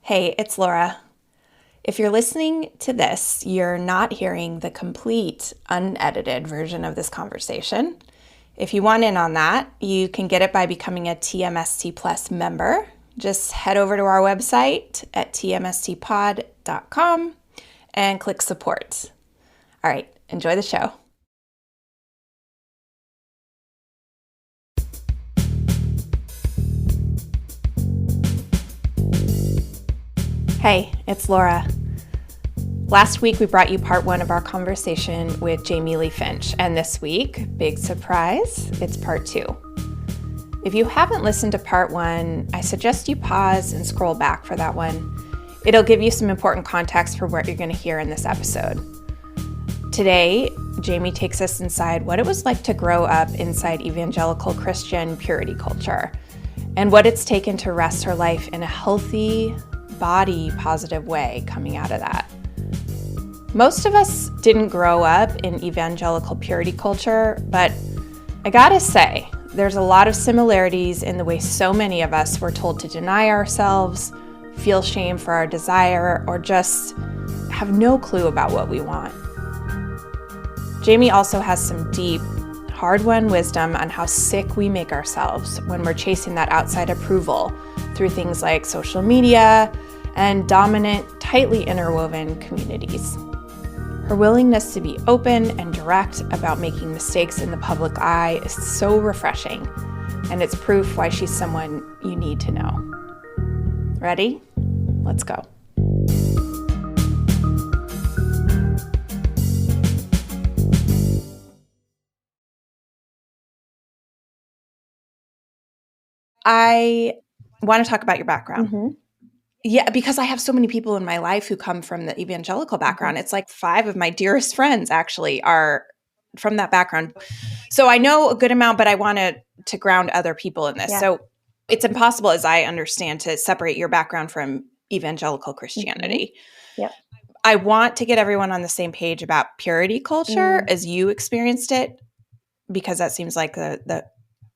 Hey, it's Laura. If you're listening to this, you're not hearing the complete, unedited version of this conversation. If you want in on that, you can get it by becoming a TMST Plus member. Just head over to our website at tmstpod.com and click support. All right, enjoy the show. Hey, it's Laura. Last week, we brought you part one of our conversation with Jamie Lee Finch, and this week, big surprise, it's part two. If you haven't listened to part one, I suggest you pause and scroll back for that one. It'll give you some important context for what you're going to hear in this episode. Today, Jamie takes us inside what it was like to grow up inside evangelical Christian purity culture and what it's taken to rest her life in a healthy, body positive way coming out of that. Most of us didn't grow up in evangelical purity culture, but I gotta say, there's a lot of similarities in the way so many of us were told to deny ourselves, feel shame for our desire, or just have no clue about what we want. Jamie also has some deep, hard-won wisdom on how sick we make ourselves when we're chasing that outside approval through things like social media and dominant, tightly interwoven communities. Her willingness to be open and direct about making mistakes in the public eye is so refreshing, and it's proof why she's someone you need to know. Ready? Let's go. I want to talk about your background. Mm-hmm. Yeah, because I have so many people in my life who come from the evangelical background. It's like 5 of my dearest friends actually are from that background. So I know a good amount, but I wanted to ground other people in this. Yeah. So it's impossible, as I understand, to separate your background from evangelical Christianity. Mm-hmm. Yep. I want to get everyone on the same page about purity culture as you experienced it, because that seems like the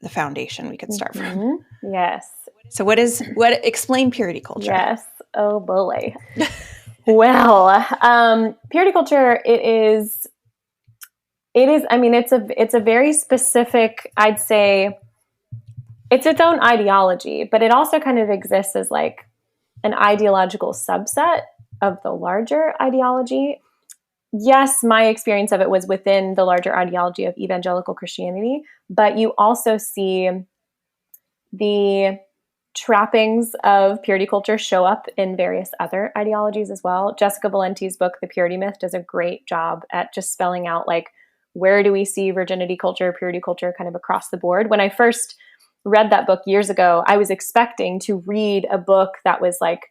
foundation we could start from. Yes. So explain purity culture? Yes. Oh boy. Well, purity culture, it's a very specific, I'd say it's its own ideology, but it also kind of exists as like an ideological subset of the larger ideology. Yes, my experience of it was within the larger ideology of evangelical Christianity, but you also see the trappings of purity culture show up in various other ideologies as well. Jessica Valenti's book, The Purity Myth, does a great job at just spelling out like, where do we see virginity culture, purity culture kind of across the board. When I first read that book years ago, I was expecting to read a book that was like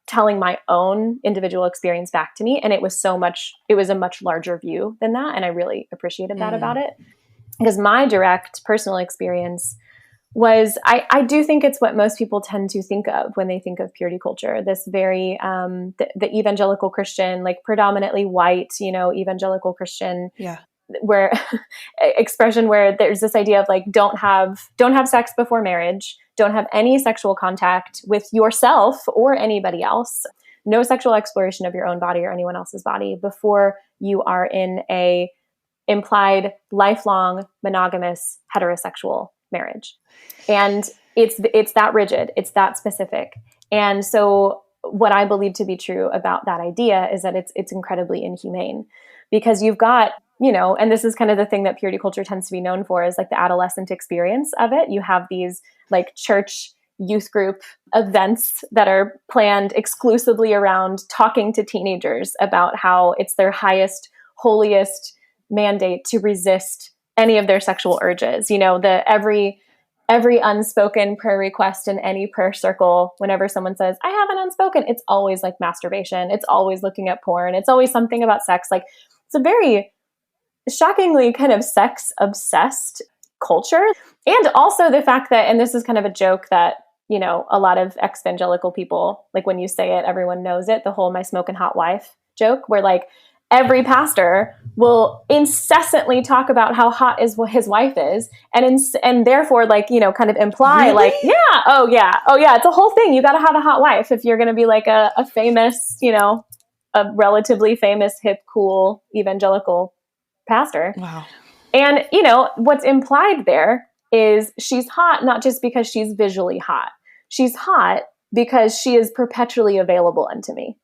telling my own individual experience back to me. And it was a much larger view than that. And I really appreciated that about it. Because my direct personal experience was, I do think it's what most people tend to think of when they think of purity culture. This very, the evangelical Christian, like predominantly white, evangelical Christian, where expression where there's this idea of like, don't have sex before marriage, don't have any sexual contact with yourself or anybody else, no sexual exploration of your own body or anyone else's body before you are in a implied lifelong monogamous heterosexual marriage. And it's that rigid, it's that specific. And so what I believe to be true about that idea is that it's incredibly inhumane, because you've got, and this is kind of the thing that purity culture tends to be known for, is like the adolescent experience of it. You have these like church youth group events that are planned exclusively around talking to teenagers about how it's their highest, holiest mandate to resist any of their sexual urges. Every unspoken prayer request in any prayer circle, whenever someone says, I have an unspoken, it's always like masturbation. It's always looking at porn. It's always something about sex. Like, it's a very shockingly kind of sex obsessed culture. And also the fact that, and this is kind of a joke that, a lot of ex-evangelical people, like when you say it, everyone knows it, the whole my smoking hot wife joke, where like every pastor will incessantly talk about how hot his wife is, and therefore, like, you know, kind of imply, Really? like, oh yeah, it's a whole thing. You got to have a hot wife if you're going to be like a famous, you know, a relatively famous, hip, cool evangelical pastor. Wow. And, you know, what's implied there is she's hot not just because she's visually hot. She's hot because she is perpetually available unto me.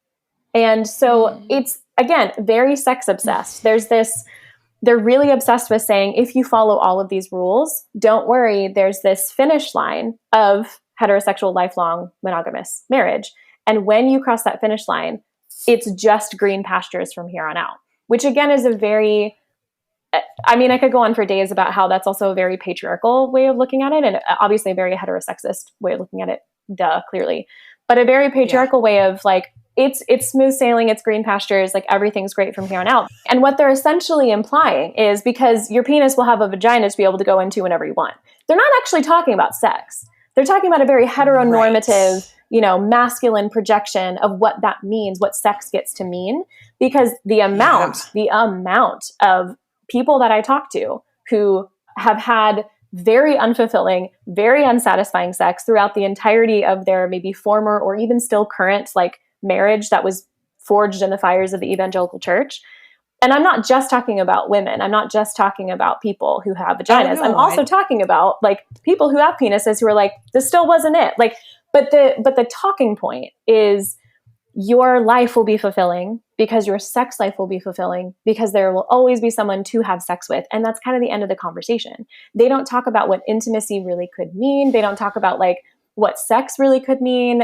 And so it's, again, very sex obsessed. They're really obsessed with saying, if you follow all of these rules, don't worry, there's this finish line of heterosexual lifelong monogamous marriage. And when you cross that finish line, it's just green pastures from here on out, which again is a very, I mean, I could go on for days about how that's also a very patriarchal way of looking at it, and obviously a very heterosexist way of looking at it, clearly. But a very patriarchal way of like, it's smooth sailing, it's green pastures, like everything's great from here on out. And what they're essentially implying is because your penis will have a vagina to be able to go into whenever you want. They're not actually talking about sex. They're talking about a very heteronormative, you know, masculine projection of what that means, what sex gets to mean. Because the amount of people that I talk to who have had very unfulfilling, very unsatisfying sex throughout the entirety of their maybe former or even still current like marriage that was forged in the fires of the evangelical church. And I'm not just talking about women. I'm not just talking about people who have vaginas. I'm also talking about like people who have penises who are like, this still wasn't it. Like, but the talking point is your life will be fulfilling because your sex life will be fulfilling because there will always be someone to have sex with. And that's kind of the end of the conversation. They don't talk about what intimacy really could mean. They don't talk about like what sex really could mean.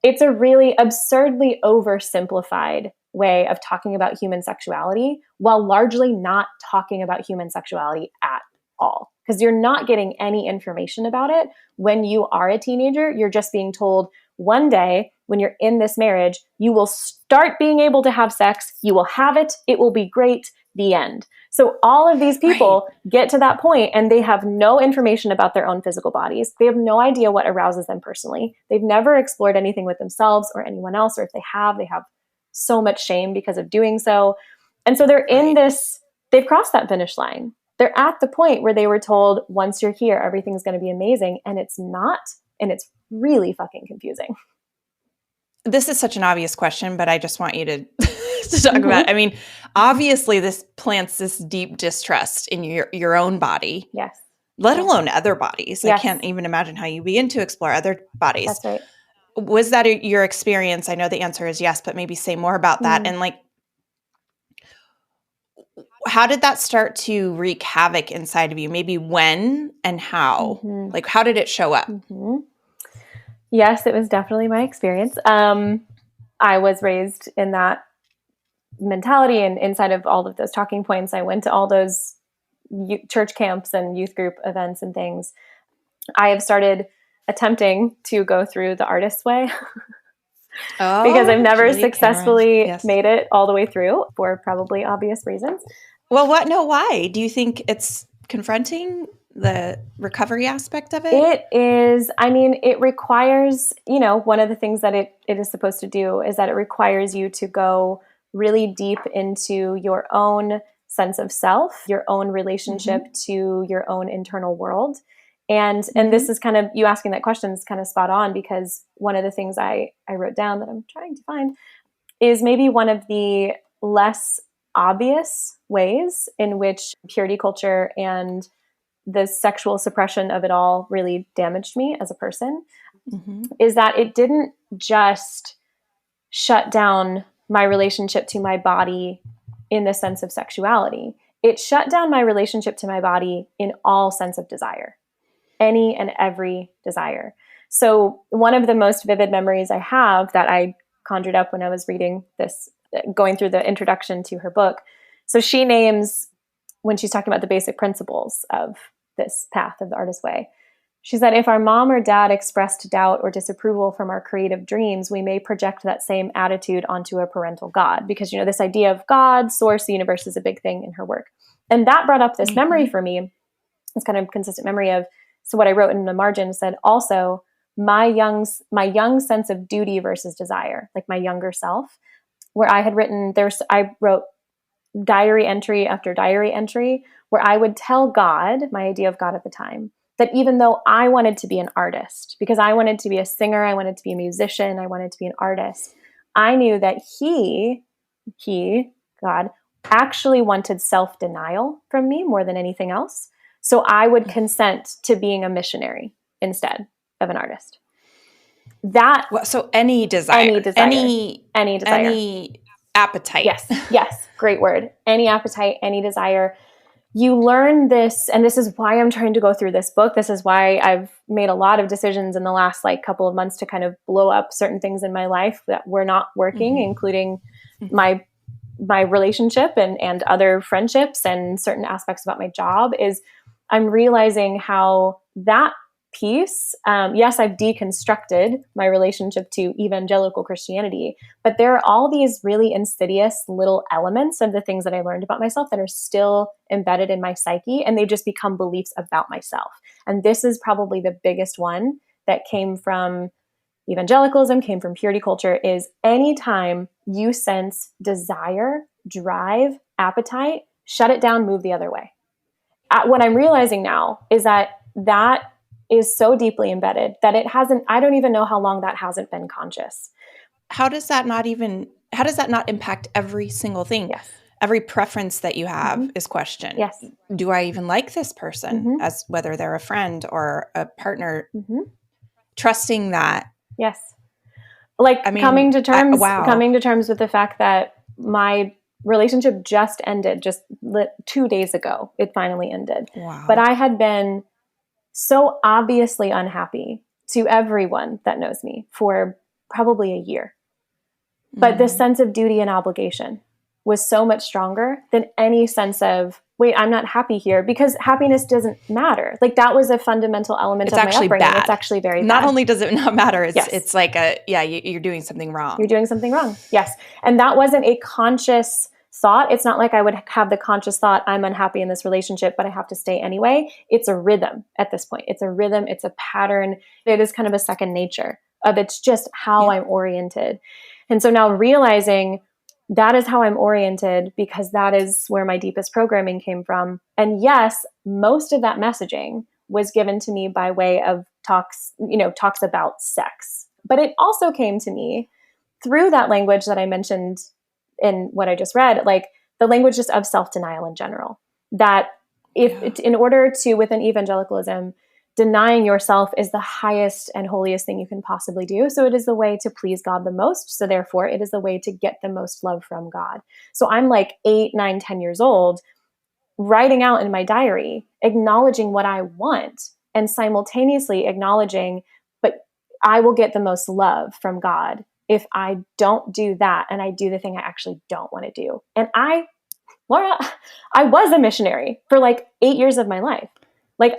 It's a really absurdly oversimplified way of talking about human sexuality while largely not talking about human sexuality at all. Because you're not getting any information about it when you are a teenager. You're just being told one day when you're in this marriage, you will start being able to have sex. You will have it. It will be great. The end. So all of these people get to that point and they have no information about their own physical bodies. They have no idea what arouses them personally. They've never explored anything with themselves or anyone else, or if they have so much shame because of doing so. And so they're in this, they've crossed that finish line. They're at the point where they were told, once you're here, everything's going to be amazing. And it's not. And it's really fucking confusing. This is such an obvious question, but I just want you to, to talk about it. I mean, obviously this plants this deep distrust in your own body. Yes. Let alone other bodies. Yes. I can't even imagine how you begin to explore other bodies. That's right. Was that your experience? I know the answer is yes, but maybe say more about that. And like, how did that start to wreak havoc inside of you? Maybe when and how? Like, how did it show up? Yes, it was definitely my experience. I was raised in that mentality, and inside of all of those talking points, I went to all those church camps and youth group events and things. I have started attempting to go through the artist's way because I've never successfully made it all the way through for probably obvious reasons. Well, why? Do you think it's confronting the recovery aspect of it? It is. I mean, it requires, one of the things that it is supposed to do is that it requires you to go really deep into your own sense of self, your own relationship to your own internal world. And this is kind of, you asking that question is kind of spot on, because one of the things I wrote down that I'm trying to find is maybe one of the less obvious ways in which purity culture and the sexual suppression of it all really damaged me as a person is that it didn't just shut down my relationship to my body in the sense of sexuality. It shut down my relationship to my body in all sense of desire, any and every desire. So one of the most vivid memories I have that I conjured up when I was reading this, going through the introduction to her book. So she names, when she's talking about the basic principles of this path of the artist's way, she said, if our mom or dad expressed doubt or disapproval from our creative dreams, we may project that same attitude onto a parental God. Because, this idea of God, source, the universe is a big thing in her work. And that brought up this memory for me, this kind of consistent memory of, so what I wrote in the margin said, also, my young sense of duty versus desire, like my younger self, where I had written, I wrote diary entry after diary entry where I would tell God, my idea of God at the time, that even though I wanted to be an artist, because I wanted to be a singer, I wanted to be a musician, I wanted to be an artist, I knew that he, God, actually wanted self-denial from me more than anything else. So I would consent to being a missionary instead of an artist. That so any desire, any desire, any appetite. Yes, great word. Any appetite, any desire. You learn this, and this is why I'm trying to go through this book. This is why I've made a lot of decisions in the last couple of months to kind of blow up certain things in my life that were not working, including my relationship and other friendships and certain aspects about my job. Is I'm realizing how that piece, yes, I've deconstructed my relationship to evangelical Christianity, but there are all these really insidious little elements of the things that I learned about myself that are still embedded in my psyche, and they just become beliefs about myself. And this is probably the biggest one that came from evangelicalism, came from purity culture, is anytime you sense desire, drive, appetite, shut it down, move the other way. What I'm realizing now is that is so deeply embedded that I don't even know how long that hasn't been conscious. How does that not impact every single thing? Yes. Every preference that you have is questioned. Yes. Do I even like this person, as whether they're a friend or a partner? Trusting that. Yes. Coming to terms with the fact that my relationship just ended 2 days ago. It finally ended. Wow. But I had been so obviously unhappy to everyone that knows me for probably a year. But the sense of duty and obligation was so much stronger than any sense of, wait, I'm not happy here, because happiness doesn't matter. That was a fundamental element of my upbringing. Bad. It's actually very bad. Not only does it not matter, it's like you're doing something wrong. You're doing something wrong. Yes. And that wasn't a conscious thought. It's not like I would have the conscious thought, I'm unhappy in this relationship, but I have to stay anyway. It's a rhythm at this point. It's a rhythm. It's a pattern. It is kind of a second nature of it's just how I'm oriented. And so now realizing that is how I'm oriented, because that is where my deepest programming came from. And yes, most of that messaging was given to me by way of talks about sex. But it also came to me through that language that I mentioned in what I just read, the language just of self-denial in general. That in order to, within evangelicalism, denying yourself is the highest and holiest thing you can possibly do. So it is the way to please God the most. So therefore, it is the way to get the most love from God. So I'm 8, 9, 10 years old, writing out in my diary, acknowledging what I want, and simultaneously acknowledging, but I will get the most love from God if I don't do that and I do the thing I actually don't want to do. And Laura, I was a missionary for 8 years of my life.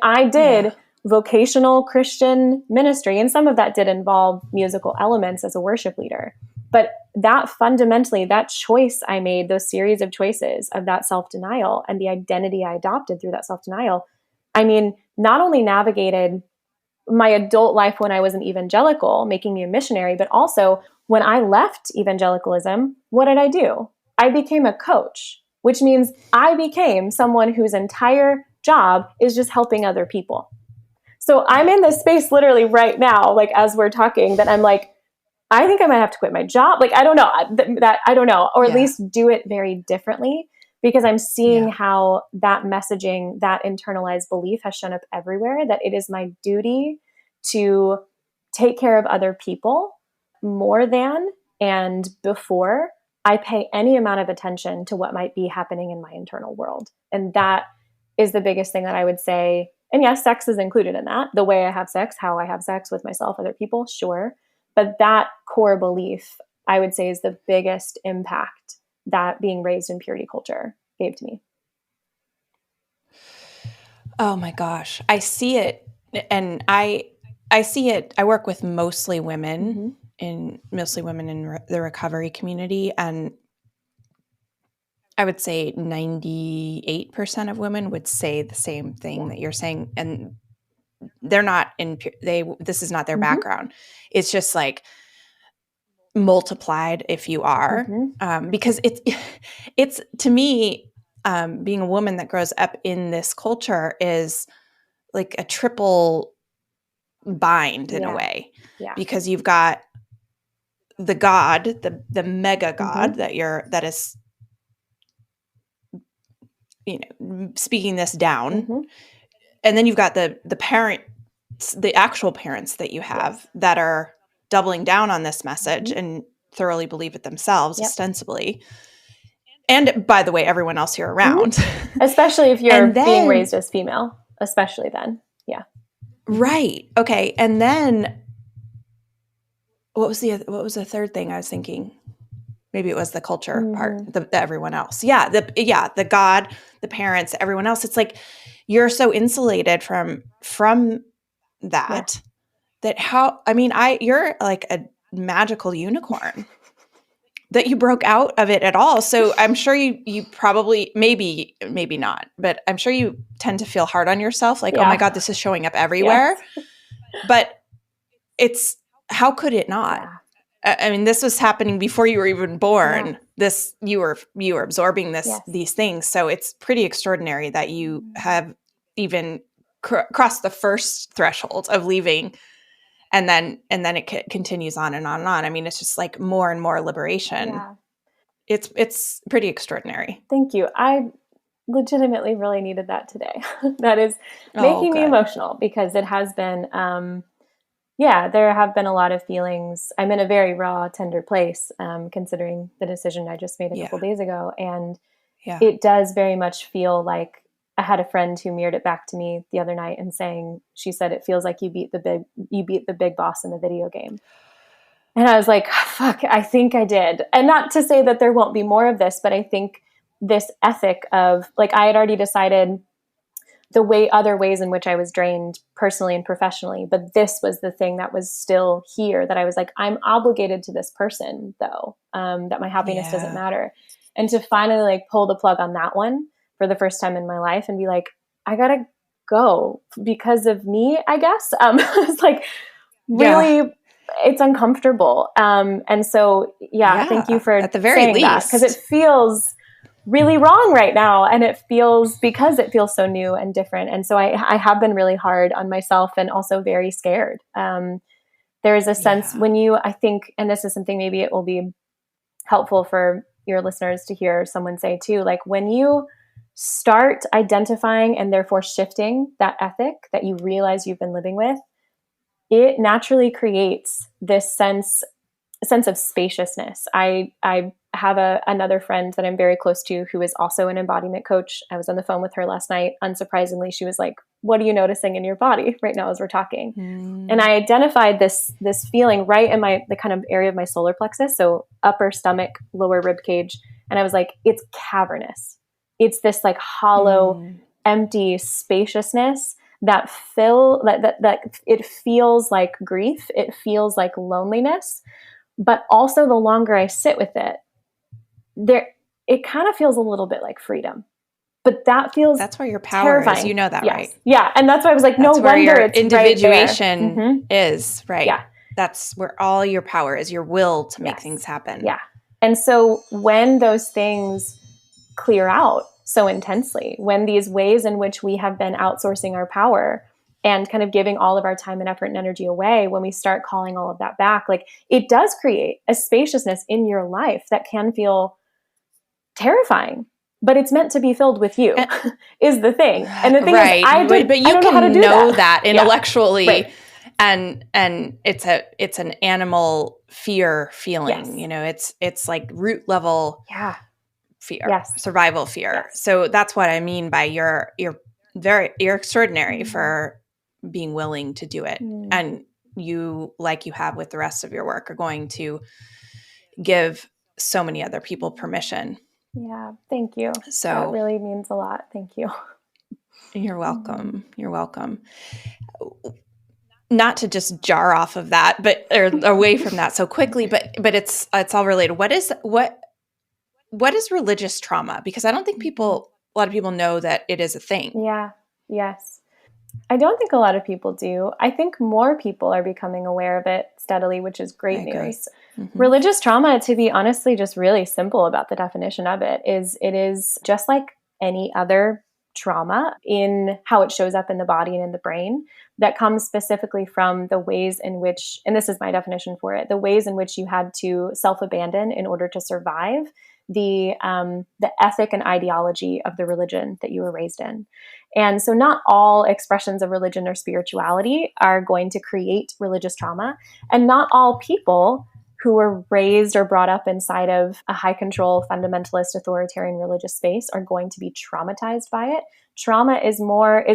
I did vocational Christian ministry, and some of that did involve musical elements as a worship leader. But that fundamentally, that choice I made, those series of choices of that self-denial and the identity I adopted through that self-denial, not only navigated my adult life when I was an evangelical, making me a missionary, but also when I left evangelicalism, what did I do? I became a coach, which means I became someone whose entire job is just helping other people. So I'm in this space literally right now, as we're talking, that I'm I think I might have to quit my job. I don't know I don't know, or at least do it very differently, because I'm seeing how that messaging, that internalized belief has shown up everywhere, that it is my duty to take care of other people more than and before I pay any amount of attention to what might be happening in my internal world. And that is the biggest thing that I would say. And yes, sex is included in that. The way I have sex, how I have sex with myself, other people, sure. But that core belief, I would say, is the biggest impact that being raised in purity culture gave to me. Oh my gosh. I see it. And I see it. I work with mostly women in the recovery community. And I would say 98% of women would say the same thing that you're saying. And they're not this is not their background. It's just multiplied if you are, because it's to me, being a woman that grows up in this culture is like a triple bind in a way, because you've got the God, the mega God that is, speaking this down, and then you've got the parents, the actual parents that you have that are doubling down on this message and thoroughly believe it themselves, ostensibly. And by the way, everyone else here around. Especially if you're being raised as female, especially then. Yeah. Right. Okay. And then what was the third thing I was thinking? Maybe it was the culture part, the everyone else. Yeah. The God, the parents, everyone else. It's like, you're so insulated from that, you're like a magical unicorn that you broke out of it at all. So I'm sure you probably, maybe not, but I'm sure you tend to feel hard on yourself. Like, oh my God, this is showing up everywhere. Yes. But how could it not? Yeah. I mean, this was happening before you were even born. Yeah. You were absorbing these things. So it's pretty extraordinary that you have even crossed the first threshold of leaving. And then it continues on and on and on. I mean, it's just like more and more liberation. Yeah. It's pretty extraordinary. Thank you. I legitimately really needed that today. That is making me emotional, because it has been, there have been a lot of feelings. I'm in a very raw, tender place, considering the decision I just made a couple days ago. And it does very much feel like, I had a friend who mirrored it back to me the other night and she said, it feels like you beat the big boss in the video game. And I was like, fuck, I think I did. And not to say that there won't be more of this, but I think this ethic of, like, I had already decided other ways in which I was drained personally and professionally, but this was the thing that was still here, that I was like, I'm obligated to this person though, that my happiness doesn't matter. And to finally like pull the plug on that one for the first time in my life and be like, I gotta go because of me, I guess. It's like really, it's uncomfortable. And so, thank you for at the very saying least, that, because it feels really wrong right now. And because it feels so new and different. And so I have been really hard on myself and also very scared. There is a sense when I think, and this is something maybe it will be helpful for your listeners to hear someone say too, like when you start identifying and therefore shifting that ethic that you realize you've been living with, it naturally creates this sense of spaciousness. I have another friend that I'm very close to who is also an embodiment coach. I was on the phone with her last night. Unsurprisingly, she was like, what are you noticing in your body right now as we're talking? And I identified this feeling right in the kind of area of my solar plexus. So upper stomach, lower rib cage. And I was like, it's cavernous. It's this like hollow, empty spaciousness that it feels like grief. It feels like loneliness, but also the longer I sit with it, it kind of feels a little bit like freedom. But that's where your power terrifying. Is. You know that, right? Yeah. And that's why I was like, no wonder your it's individuation right is, right? Yeah. That's where all your power is, your will to make things happen. Yeah. And so when those things clear out so intensely, when these ways in which we have been outsourcing our power and kind of giving all of our time and effort and energy away, when we start calling all of that back, like it does create a spaciousness in your life that can feel terrifying, but it's meant to be filled with you is the thing. And the thing is, but you can know that intellectually, and it's an animal fear feeling. Yes. It's like root level fear, survival fear. Yes. So that's what I mean by you're extraordinary for being willing to do it, and you, like you have with the rest of your work, are going to give so many other people permission. Yeah, thank you. So that really means a lot. Thank you. You're welcome. You're welcome. Not to just jar off of that, or away from that so quickly, but it's all related. What is religious trauma? Because I don't think a lot of people know that it is a thing. Yeah. Yes. I don't think a lot of people do. I think more people are becoming aware of it steadily, which is great news. Mm-hmm. Religious trauma, to be honestly just really simple about the definition of it is just like any other trauma in how it shows up in the body and in the brain that comes specifically from the ways in which, and this is my definition for it, the ways in which you had to self-abandon in order to survive the ethic and ideology of the religion that you were raised in. And so not all expressions of religion or spirituality are going to create religious trauma, and not all people who were raised or brought up inside of a high control, fundamentalist, authoritarian religious space are going to be traumatized by it. Trauma is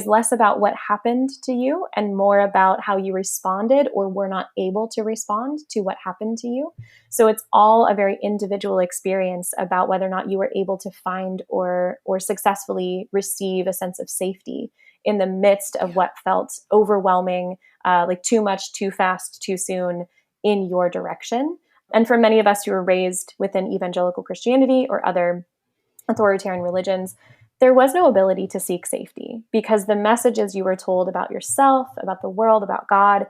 less about what happened to you and more about how you responded or were not able to respond to what happened to you. So it's all a very individual experience about whether or not you were able to find or successfully receive a sense of safety in the midst of what felt overwhelming, like too much, too fast, too soon in your direction. And for many of us who were raised within evangelical Christianity or other authoritarian religions, there was no ability to seek safety because the messages you were told about yourself, about the world, about God,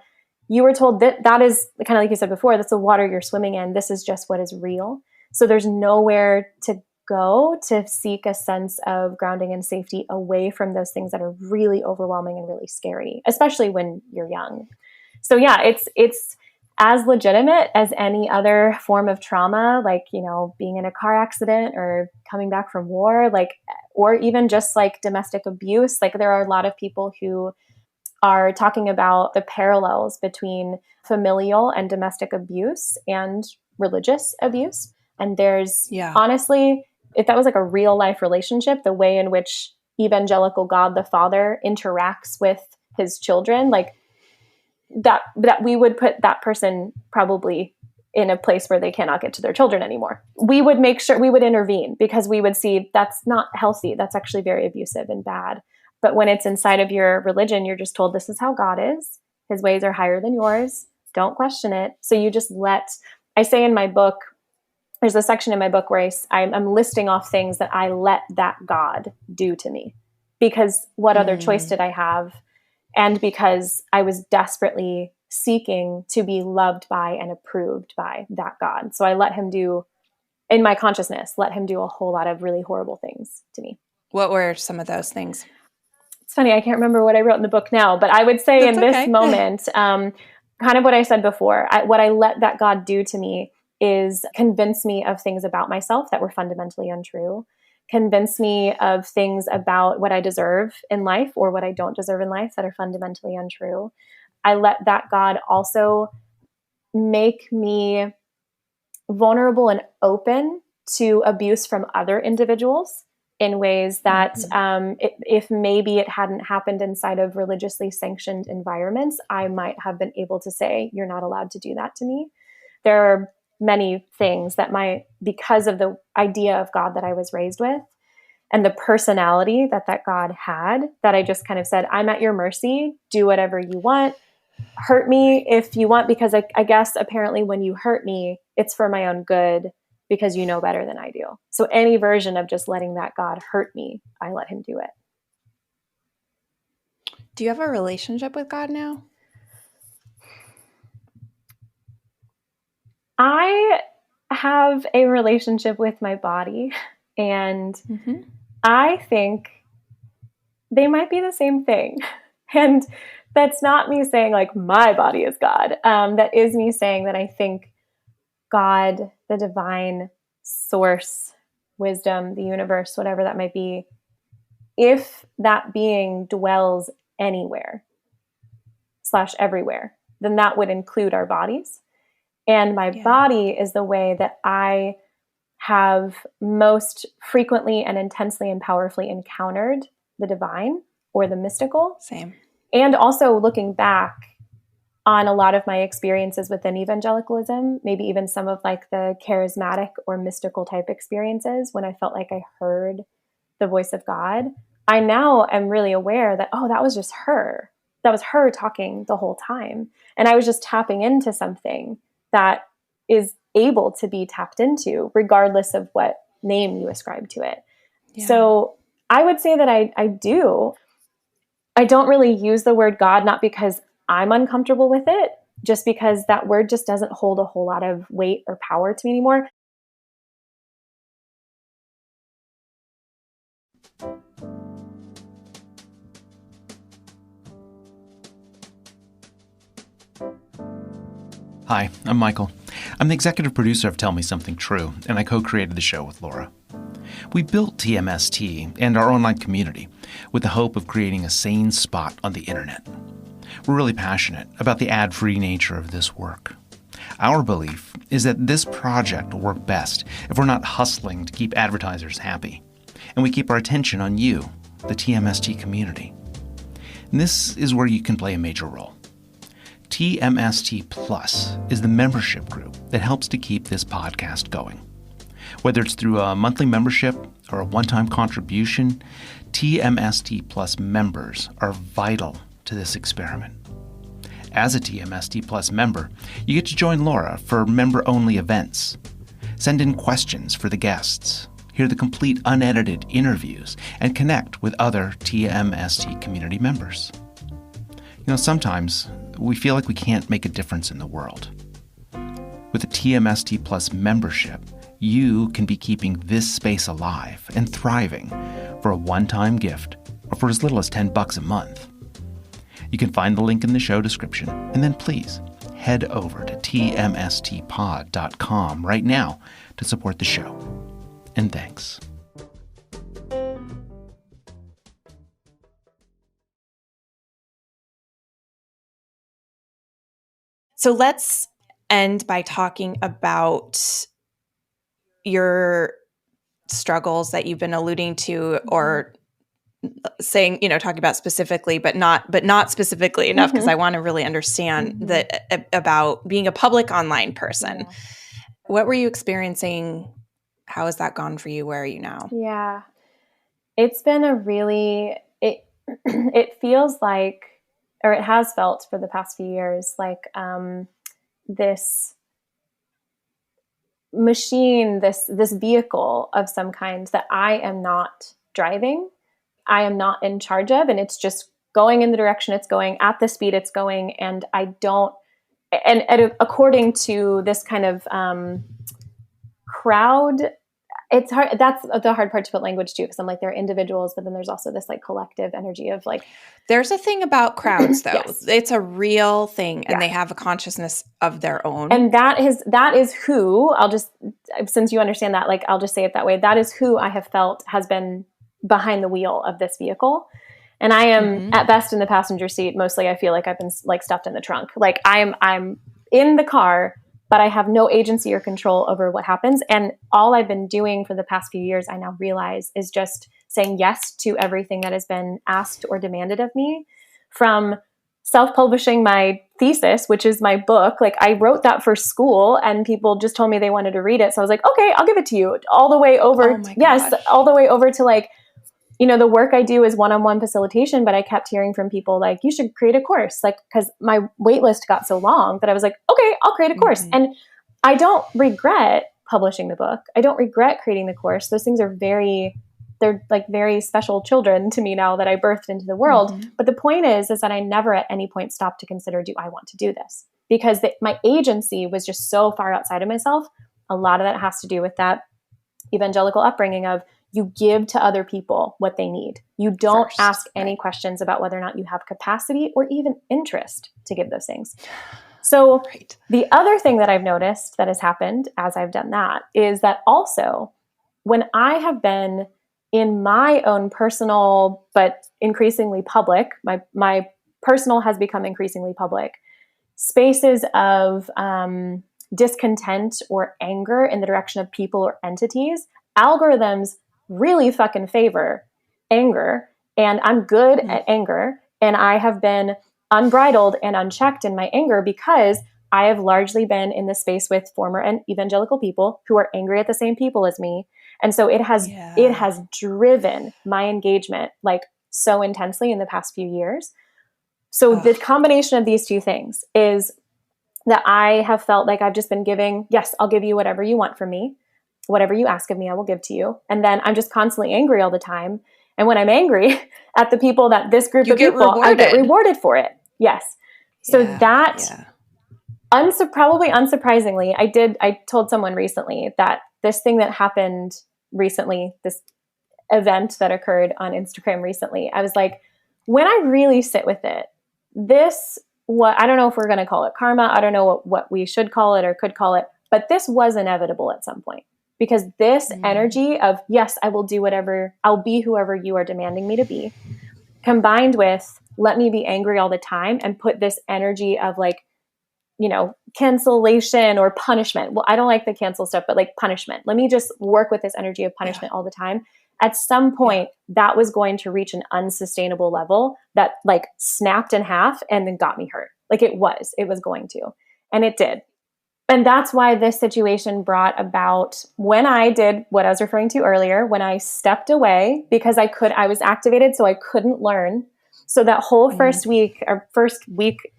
you were told that is kind of like you said before, that's the water you're swimming in. This is just what is real. So there's nowhere to go to seek a sense of grounding and safety away from those things that are really overwhelming and really scary, especially when you're young. So yeah, it's as legitimate as any other form of trauma, like, being in a car accident or coming back from war, or even just like domestic abuse. Like there are a lot of people who are talking about the parallels between familial and domestic abuse and religious abuse. And there's honestly, if that was like a real life relationship, the way in which evangelical God the Father interacts with his children, like that we would put that person probably in a place where they cannot get to their children anymore. We would make sure we would intervene because we would see that's not healthy. That's actually very abusive and bad. But when it's inside of your religion, you're just told this is how God is. His ways are higher than yours. Don't question it. So you just I say in my book, there's a section in my book where I'm listing off things that I let that God do to me, because what other choice did I have? And because I was desperately seeking to be loved by and approved by that God. So I let him do, in my consciousness, let him do a whole lot of really horrible things to me. What were some of those things? It's funny, I can't remember what I wrote in the book now, but I would say That's in okay. This moment, kind of what I said before, what I let that God do to me is convince me of things about myself that were fundamentally untrue, convince me of things about what I deserve in life or what I don't deserve in life that are fundamentally untrue. I let that God also make me vulnerable and open to abuse from other individuals in ways that if maybe it hadn't happened inside of religiously sanctioned environments, I might have been able to say, you're not allowed to do that to me. There are many things that because of the idea of God that I was raised with and the personality that God had, that I just kind of said, I'm at your mercy, do whatever you want, hurt me if you want, because I guess apparently when you hurt me, it's for my own good because you know better than I do. So any version of just letting that God hurt me, I let him do it. Do you have a relationship with God now? I have a relationship with my body, and I think they might be the same thing. And that's not me saying like my body is God. That is me saying that I think God, the divine source, wisdom, the universe, whatever that might be, if that being dwells anywhere / everywhere, then that would include our bodies. And my body is the way that I have most frequently and intensely and powerfully encountered the divine or the mystical. Same. And also looking back on a lot of my experiences within evangelicalism, maybe even some of like the charismatic or mystical type experiences when I felt like I heard the voice of God, I now am really aware that, that was just her. That was her talking the whole time. And I was just tapping into something that is able to be tapped into regardless of what name you ascribe to it. Yeah. So I would say that I do. I don't really use the word God, not because I'm uncomfortable with it, just because that word just doesn't hold a whole lot of weight or power to me anymore. Hi, I'm Michael. I'm the executive producer of Tell Me Something True, and I co-created the show with Laura. We built TMST and our online community with the hope of creating a sane spot on the internet. We're really passionate about the ad-free nature of this work. Our belief is that this project will work best if we're not hustling to keep advertisers happy, and we keep our attention on you, the TMST community. And this is where you can play a major role. TMST Plus is the membership group that helps to keep this podcast going. Whether it's through a monthly membership or a one-time contribution, TMST Plus members are vital to this experiment. As a TMST Plus member, you get to join Laura for member-only events, send in questions for the guests, hear the complete unedited interviews, and connect with other TMST community members. Sometimes we feel like we can't make a difference in the world. With a TMST Plus membership, you can be keeping this space alive and thriving for a one-time gift or for as little as $10 a month. You can find the link in the show description, and then please head over to tmstpod.com right now to support the show. And thanks. So let's end by talking about your struggles that you've been alluding to, or saying, talking about specifically, but not specifically enough, because I want to really understand that about being a public online person. Yeah. What were you experiencing? How has that gone for you? Where are you now? Yeah, it's been it feels like, or it has felt for the past few years, like this machine, this vehicle of some kind that I am not driving, I am not in charge of, and it's just going in the direction it's going at the speed it's going, and I don't. And according to this kind of crowd, it's hard. That's the hard part to put language to, because I'm like, there are individuals, but then there's also this like collective energy of like. There's a thing about crowds, though. Yes. It's a real thing, and they have a consciousness of their own. And that is who, I'll just, since you understand that, like, I'll just say it that way. That is who I have felt has been behind the wheel of this vehicle. And I am at best in the passenger seat. Mostly I feel like I've been like stuffed in the trunk. Like I'm in the car, but I have no agency or control over what happens. And all I've been doing for the past few years, I now realize, is just saying yes to everything that has been asked or demanded of me, from self-publishing my thesis, which is my book. Like, I wrote that for school and people just told me they wanted to read it. So I was like, okay, I'll give it to you. All the way over. All the way over to like, the work I do is one-on-one facilitation, but I kept hearing from people like, you should create a course. Like, because my wait list got so long that I was like, okay, I'll create a course. And I don't regret publishing the book. I don't regret creating the course. Those things are they're like very special children to me now that I birthed into the world. But the point is that I never at any point stopped to consider, do I want to do this? Because my agency was just so far outside of myself. A lot of that has to do with that evangelical upbringing of, you give to other people what they need. You don't ask any questions about whether or not you have capacity or even interest to give those things. So the other thing that I've noticed that has happened as I've done that is that also when I have been in my own personal, but increasingly public, my personal has become increasingly public, spaces of discontent or anger in the direction of people or entities, algorithms really fucking favor anger, and I'm good at anger, and I have been unbridled and unchecked in my anger because I have largely been in the space with former and evangelical people who are angry at the same people as me, and so it has driven my engagement like so intensely in the past few years. So the combination of these two things is that I have felt like I've just been giving, yes, I'll give you whatever you want from me. Whatever you ask of me, I will give to you. And then I'm just constantly angry all the time. And when I'm angry at the people that this group of people, rewarded. I get rewarded for it. Yes. So probably unsurprisingly, I told someone recently that this thing that happened recently, this event that occurred on Instagram recently, I was like, when I really sit with it, I don't know if we're going to call it karma. I don't know what we should call it or could call it, but this was inevitable at some point, because this energy of, yes, I will do whatever, I'll be whoever you are demanding me to be, combined with let me be angry all the time and put this energy of like, cancellation or punishment. Well, I don't like the cancel stuff, but like punishment. Let me just work with this energy of punishment all the time. At some point, that was going to reach an unsustainable level that like snapped in half and then got me hurt. Like it was going to, and it did. And that's why this situation brought about when I did what I was referring to earlier, when I stepped away because I was activated, so I couldn't learn. So that whole first week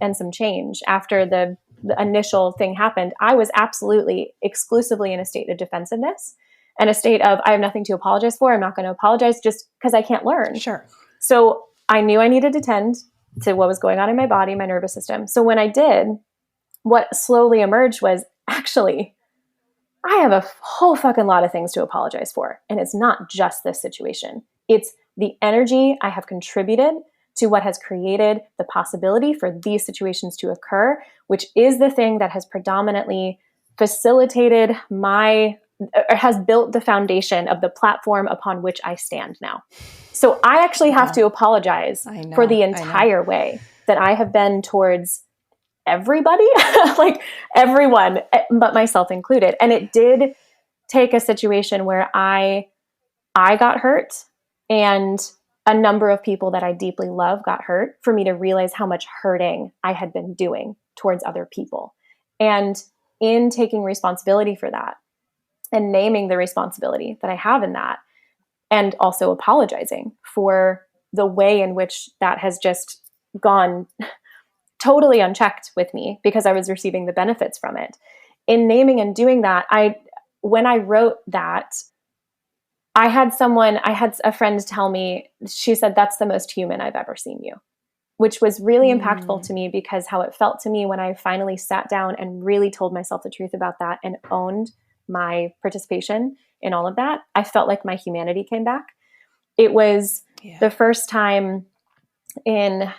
and some change after the initial thing happened, I was absolutely exclusively in a state of defensiveness and a state of, I have nothing to apologize for. I'm not going to apologize just because I can't learn. Sure. So I knew I needed to tend to what was going on in my body, my nervous system. So when I did, what slowly emerged was, actually, I have a whole fucking lot of things to apologize for. And it's not just this situation. It's the energy I have contributed to what has created the possibility for these situations to occur, which is the thing that has predominantly facilitated has built the foundation of the platform upon which I stand now. So I actually have to apologize for the entire way that I have been towards everybody, like everyone, but myself included. And it did take a situation where I got hurt and a number of people that I deeply love got hurt for me to realize how much hurting I had been doing towards other people. And in taking responsibility for that and naming the responsibility that I have in that, and also apologizing for the way in which that has just gone totally unchecked with me because I was receiving the benefits from it. In naming and doing that, when I wrote that, I had a friend tell me, she said, that's the most human I've ever seen you, which was really impactful to me because how it felt to me when I finally sat down and really told myself the truth about that and owned my participation in all of that, I felt like my humanity came back. It was the first time in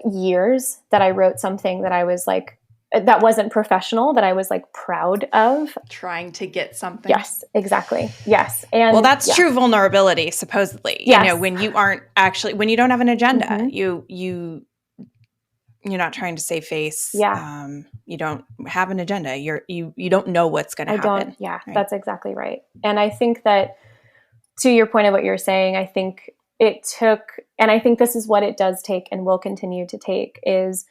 years that I wrote something that I was like, that wasn't professional, that I was like proud of. Trying to get something. Yes, exactly. Yes. And well, that's true vulnerability, supposedly. Yes. When you aren't actually, when you don't have an agenda, you're not trying to save face. Yeah. You don't have an agenda. You don't know what's going to happen. Yeah, right? That's exactly right. And I think that, to your point of what you're saying, I think it took, and I think this is what it does take and will continue to take, is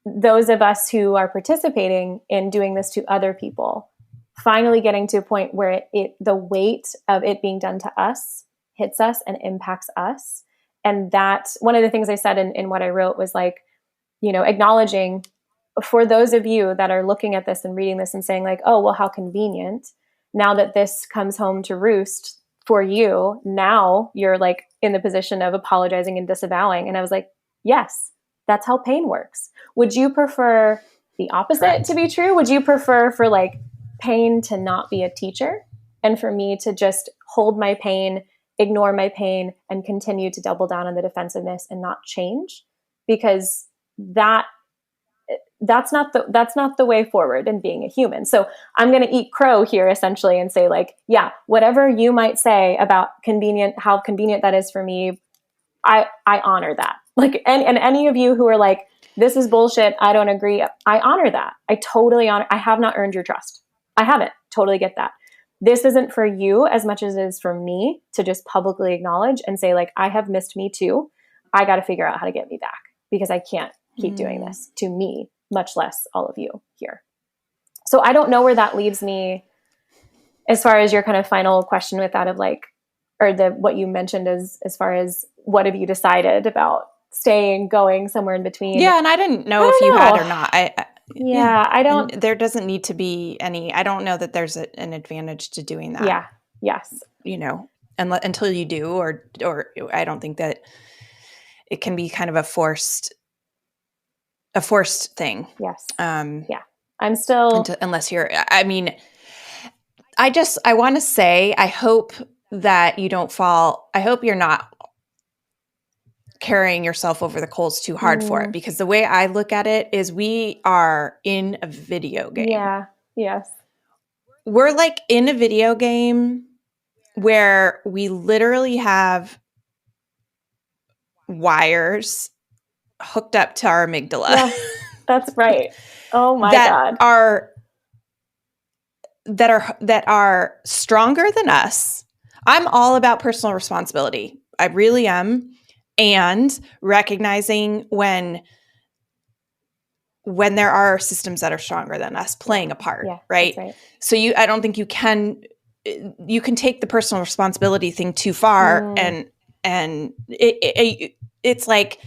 those of us who are participating in doing this to other people, finally getting to a point where the weight of it being done to us hits us and impacts us. And that, one of the things I said in what I wrote was like, acknowledging for those of you that are looking at this and reading this and saying like, oh, well, how convenient. Now that this comes home to roost for you, now you're like in the position of apologizing and disavowing. And I was like, yes, that's how pain works. Would you prefer the opposite to be true? Would you prefer for like pain to not be a teacher and for me to just hold my pain, ignore my pain, and continue to double down on the defensiveness and not change? Because that's not the way forward in being a human. So I'm going to eat crow here essentially and say like, yeah, whatever you might say about how convenient that is for me, I honor that. Like, and any of you who are like, this is bullshit, I don't agree, I honor that. I totally honor. I have not earned your trust. I haven't. Totally get that. This isn't for you as much as it is for me to just publicly acknowledge and say like, I have missed me too. I got to figure out how to get me back because I can't keep doing this to me, much less all of you here. So I don't know where that leaves me as far as your kind of final question with that of like, or what you mentioned as far as what have you decided about staying, going somewhere in between? Yeah. And I didn't know if you had or not. I don't. And there doesn't need to be any, I don't know that there's an advantage to doing that. Yeah. Yes. until you do, or I don't think that it can be kind of a forced thing. Yes. Yeah. I'm still unless you're. I mean, I want to say I hope that you don't fall. I hope you're not carrying yourself over the coals too hard for it, because the way I look at it is we are in a video game. Yeah. Yes. We're like in a video game where we literally have wires hooked up to our amygdala. Yeah, that's right. Oh my God. That are stronger than us. I'm all about personal responsibility. I really am. And recognizing when there are systems that are stronger than us playing a part, right? That's right. So I don't think you can take the personal responsibility thing too far, and it's like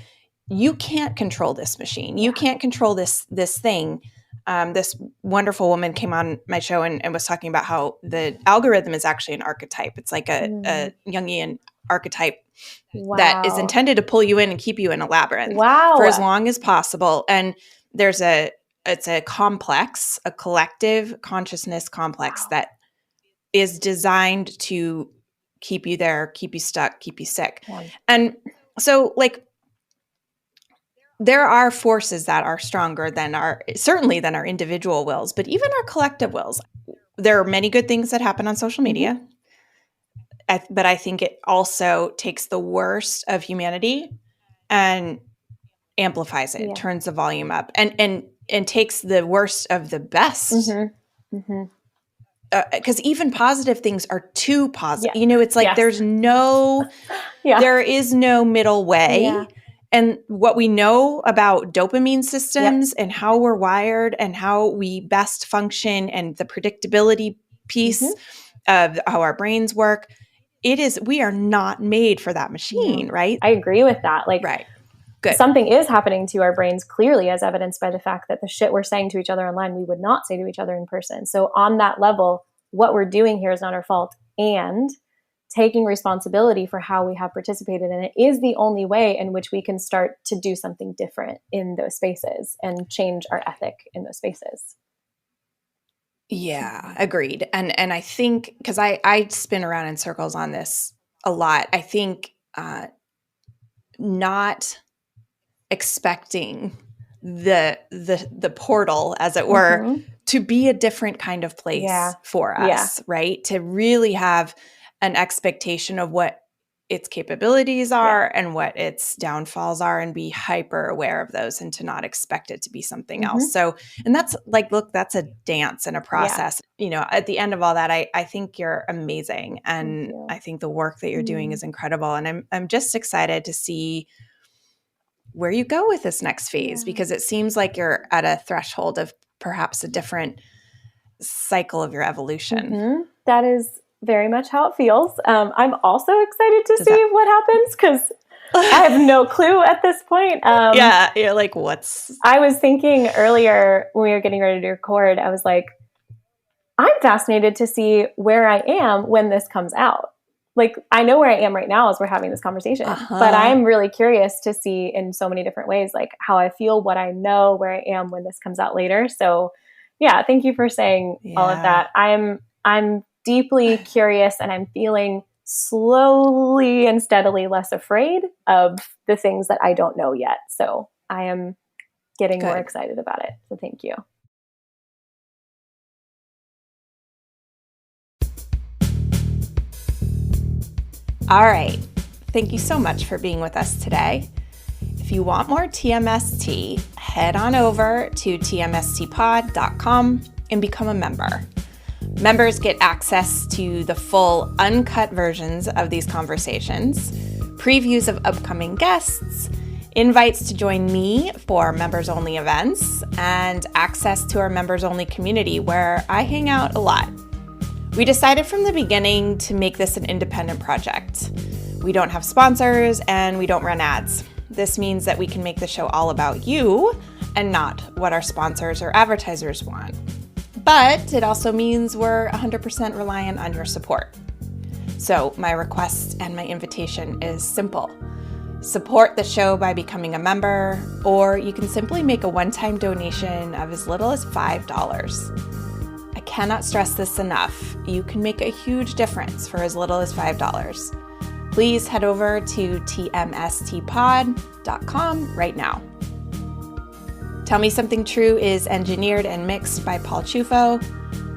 you can't control this machine. You can't control this thing. This wonderful woman came on my show and was talking about how the algorithm is actually an archetype. It's like a Jungian archetype that is intended to pull you in and keep you in a labyrinth for as long as possible. And it's a complex, a collective consciousness complex that is designed to keep you there, keep you stuck, keep you sick. Yeah. And so like, there are forces that are stronger than our individual wills, but even our collective wills. There are many good things that happen on social media. But I think it also takes the worst of humanity and amplifies it, turns the volume up, and takes the worst of the best. Because even positive things are too positive. You know, it's like there is no middle way. Yeah. And what we know about dopamine systems and how we're wired and how we best function and the predictability piece of how our brains work, we are not made for that machine, right? I agree with that. Like, Good. Something is happening to our brains, clearly, as evidenced by the fact that the shit we're saying to each other online, we would not say to each other in person. So on that level, what we're doing here is not our fault. And taking responsibility for how we have participated in it is the only way in which we can start to do something different in those spaces and change our ethic in those spaces. Yeah, agreed. And I think, because I spin around in circles on this a lot, I think not expecting the portal, as it were, to be a different kind of place for us, right? To really have an expectation of what its capabilities are and what its downfalls are, and be hyper aware of those, and to not expect it to be something else. So, and that's like, look, that's a dance and a process. You know, at the end of all that, I think you're amazing. And I think the work that you're doing is incredible. And I'm just excited to see where you go with this next phase, because it seems like you're at a threshold of perhaps a different cycle of your evolution. That is very much how it feels. I'm also excited to see what happens, because I have no clue at this point. You're like, I was thinking earlier when we were getting ready to record, I was like, I'm fascinated to see where I am when this comes out. Like, I know where I am right now as we're having this conversation, but I'm really curious to see in so many different ways, like how I feel, what I know, where I am when this comes out later. So yeah, thank you for saying all of that. I'm deeply curious, and I'm feeling slowly and steadily less afraid of the things that I don't know yet. So I am getting more excited about it. So thank you. All right. Thank you so much for being with us today. If you want more TMST, head on over to tmstpod.com and become a member. Members get access to the full uncut versions of these conversations, previews of upcoming guests, invites to join me for members-only events, and access to our members-only community where I hang out a lot. We decided from the beginning to make this an independent project. We don't have sponsors and we don't run ads. This means that we can make the show all about you and not what our sponsors or advertisers want. But it also means we're 100% reliant on your support. So my request and my invitation is simple. Support the show by becoming a member, or you can simply make a one-time donation of as little as $5. I cannot stress this enough. You can make a huge difference for as little as $5. Please head over to tmstpod.com right now. Tell Me Something True is engineered and mixed by Paul Chufo.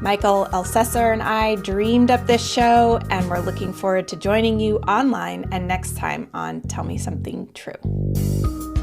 Michael Elsesser and I dreamed up this show, and we're looking forward to joining you online and next time on Tell Me Something True.